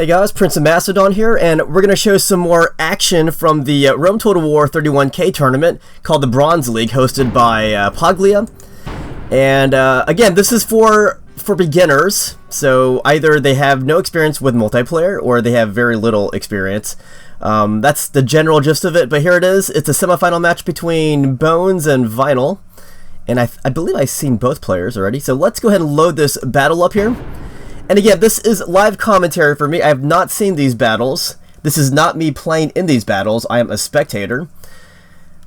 Hey guys, Prince of Macedon here, and we're going to show some more action from the Rome Total War 31K tournament called the Bronze League, hosted by Paglia. And again, this is for beginners, so either they have no experience with multiplayer or they have very little experience. That's the general gist of it, but here it is. It's a semifinal match between Bones and Vinyl, and I believe I've seen both players already, so let's go ahead and load this battle up here. And again, this is live commentary for me. I have not seen these battles. This is not me playing in these battles. I am a spectator.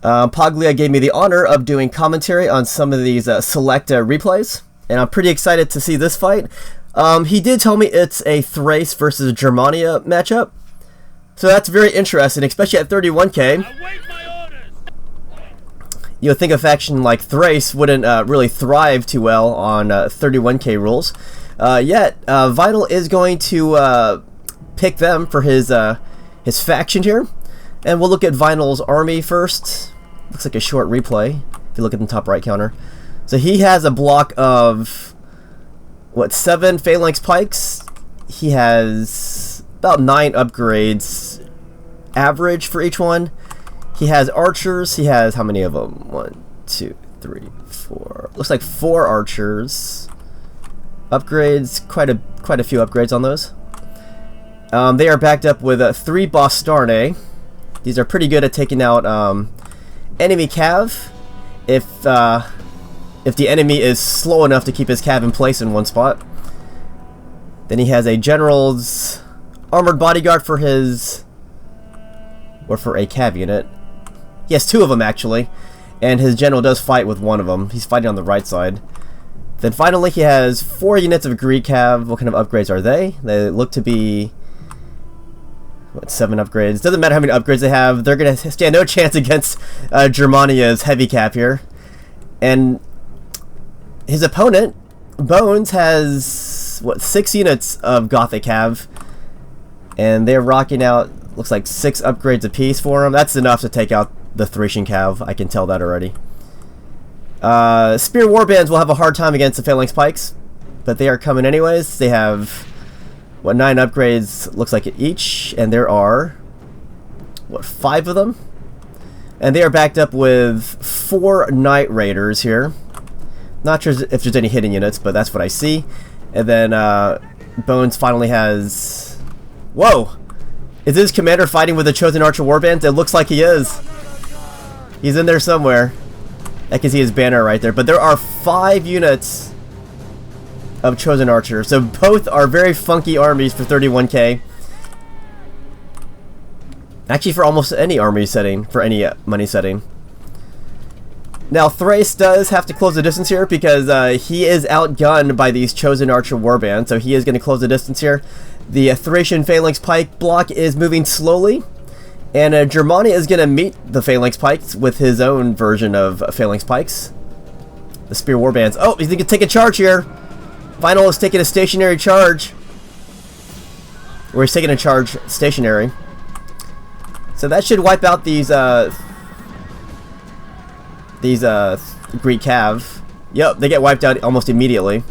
Paglia gave me the honor of doing commentary on some of these select replays, and I'm pretty excited to see this fight. He did tell me it's a Thrace versus Germania matchup, so that's very interesting, especially at 31K. You would think a faction like Thrace wouldn't really thrive too well on 31K rules. Yet Vinyl is going to pick them for his faction here, and we'll look at Vinyl's army first. Looks like a short replay if you look at the top right counter. So he has a block of what, 7 phalanx pikes. He has about 9 upgrades average for each one. He has archers. He has how many of them? 1, 2, 3, 4. Looks like 4 archers. Upgrades, quite a few upgrades on those. They are backed up with 3 Tourney. These are pretty good at taking out enemy cav if the enemy is slow enough to keep his cav in place in one spot. Then he has a general's armored bodyguard for his, or for a cav unit. He has 2 of them actually, and his general does fight with one of them. He's fighting on the right side. Then finally he has 4 units of Greek cav. What kind of upgrades are they? They look to be, what, 7 upgrades. Doesn't matter how many upgrades they have, they're going to stand no chance against Germania's heavy cap here. And his opponent, Bones, has, what, 6 units of Gothic cav. And they're rocking out, looks like 6 upgrades apiece for him. That's enough to take out the Thracian cav, I can tell that already. Spear warbands will have a hard time against the phalanx pikes, but they are coming anyways. They have, what, 9 upgrades, looks like each, and there are, what, 5 of them? And they are backed up with 4 Knight Raiders here. Not sure if there's any hidden units, but that's what I see. And then Bones finally has, whoa! Is this commander fighting with the Chosen Archer warbands? It looks like he is. He's in there somewhere. I can see his banner right there, but there are 5 units of Chosen Archer, so both are very funky armies for 31K. Actually, for almost any army setting, for any money setting. Now, Thrace does have to close the distance here because he is outgunned by these Chosen Archer warbands, so he is going to close the distance here. The Thracian phalanx pike block is moving slowly. And Germania is going to meet the phalanx pikes with his own version of phalanx pikes. The spear warbands. Oh, he's going to take a charge here. Vinyl is taking a stationary charge. Or he's taking a charge stationary. So that should wipe out these Greek cav. Yep, they get wiped out almost immediately.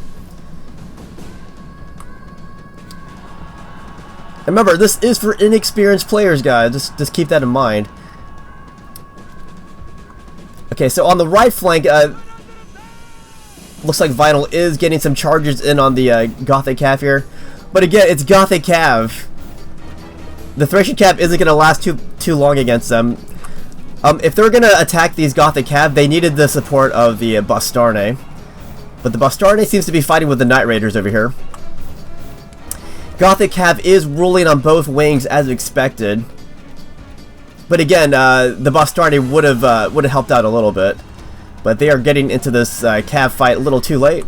Remember, this is for inexperienced players, guys. Just keep that in mind. Okay, so on the right flank, looks like Vinyl is getting some charges in on the Gothic cav here. But again, it's Gothic cav. The Thracian cav isn't going to last too long against them. If they're going to attack these Gothic cav, they needed the support of the Tourney. But the Tourney seems to be fighting with the Knight Raiders over here. Gothic cav is ruling on both wings as expected, but again, the Tourney would have helped out a little bit, but they are getting into this cav fight a little too late.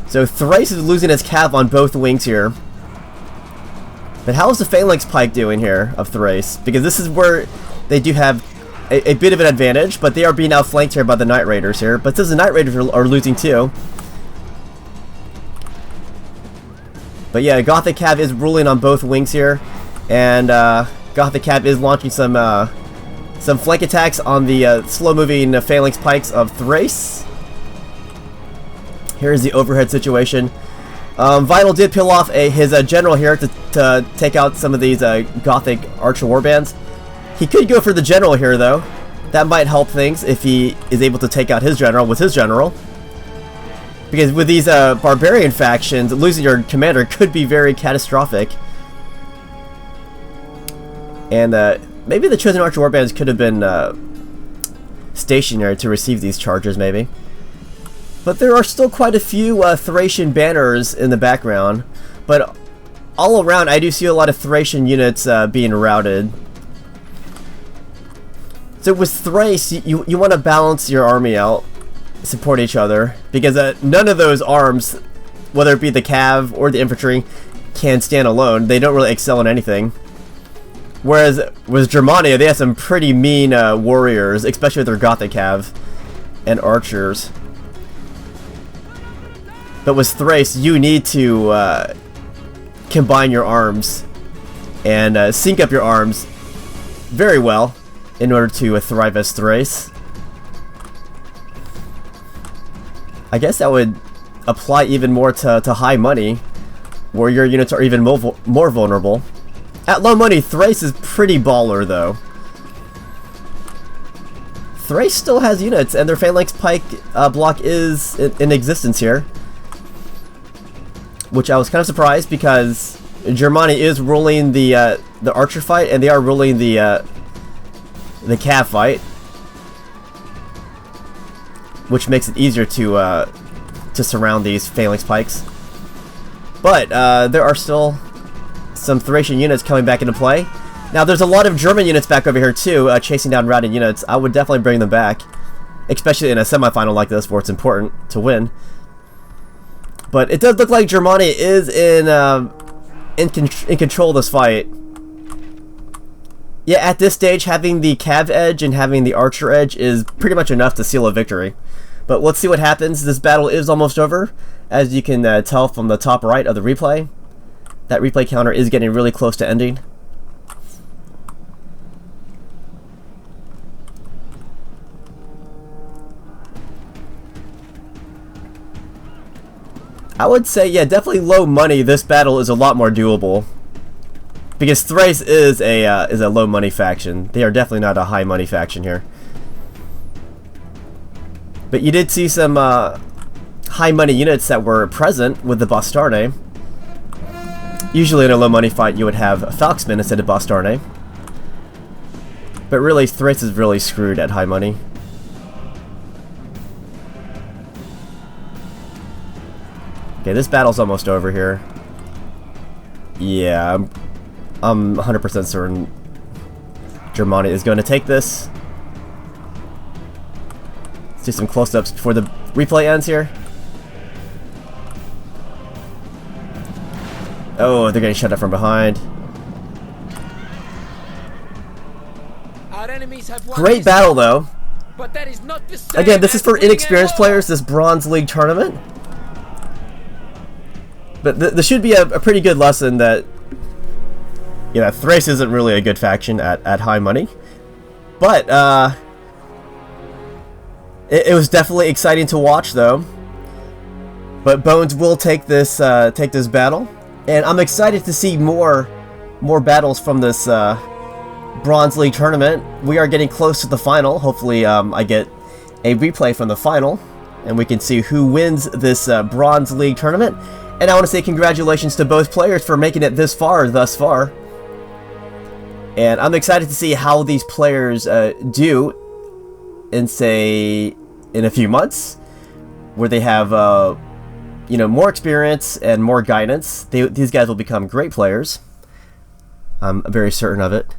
So Thrace is losing his cav on both wings here. But how is the phalanx pike doing here of Thrace? Because this is where they do have a bit of an advantage, but they are being outflanked here by the Knight Raiders here. But since the Knight Raiders are losing too. But yeah, Gothic cav is ruling on both wings here, and Gothic cav is launching some flank attacks on the slow-moving phalanx pikes of Thrace. Here's the overhead situation. Vital did peel off his general here to take out some of these Gothic archer warbands. He could go for the general here, though. That might help things if he is able to take out his general with his general. Because with these barbarian factions, losing your commander could be very catastrophic. And maybe the chosen archer warbands could have been stationary to receive these charges, maybe. But there are still quite a few Thracian banners in the background. But all around, I do see a lot of Thracian units being routed. So with Thrace, you want to balance your army out, support each other, because none of those arms, whether it be the cav or the infantry, can stand alone. They don't really excel in anything. Whereas with Germania, they have some pretty mean warriors, especially with their Gothic cav and archers. But with Thrace, you need to combine your arms and sync up your arms very well in order to thrive as Thrace. I guess that would apply even more to high money, where your units are even more vulnerable. At low money, Thrace is pretty baller, though. Thrace still has units, and their Phalanx Pike block is in existence here. Which I was kind of surprised, because Germania is ruling the archer fight, and they are ruling the cav fight, which makes it easier to surround these Phalanx Pikes. But there are still some Thracian units coming back into play. Now there's a lot of German units back over here too, chasing down routed units. I would definitely bring them back, especially in a semifinal like this where it's important to win. But it does look like Germania is in control of this fight. Yeah, at this stage, having the cav edge and having the archer edge is pretty much enough to seal a victory. But let's see what happens. This battle is almost over, as you can tell from the top right of the replay. That replay counter is getting really close to ending. I would say, yeah, definitely low money. This battle is a lot more doable, because Thrace is a low money faction. They are definitely not a high money faction here. But you did see some high money units that were present with the Bastarne. Usually in a low money fight, you would have Falxman instead of Bastarne. But really, Thrace is really screwed at high money. Okay, this battle's almost over here. Yeah, I'm 100% certain Germania is going to take this. Let's do some close-ups before the replay ends here. Oh, they're getting shut up from behind. Great battle, though. But that is not the same. Again, this is for inexperienced players, this Bronze League tournament. But this should be a pretty good lesson that, you know, Thrace isn't really a good faction at high money. But it was definitely exciting to watch, though. But Bones will take this battle, and I'm excited to see more battles from this Bronze League tournament. We are getting close to the final. Hopefully, I get a replay from the final, and we can see who wins this Bronze League tournament. And I want to say congratulations to both players for making it this far, thus far. And I'm excited to see how these players do in, say, in a few months, where they have, you know, more experience and more guidance. These guys will become great players. I'm very certain of it.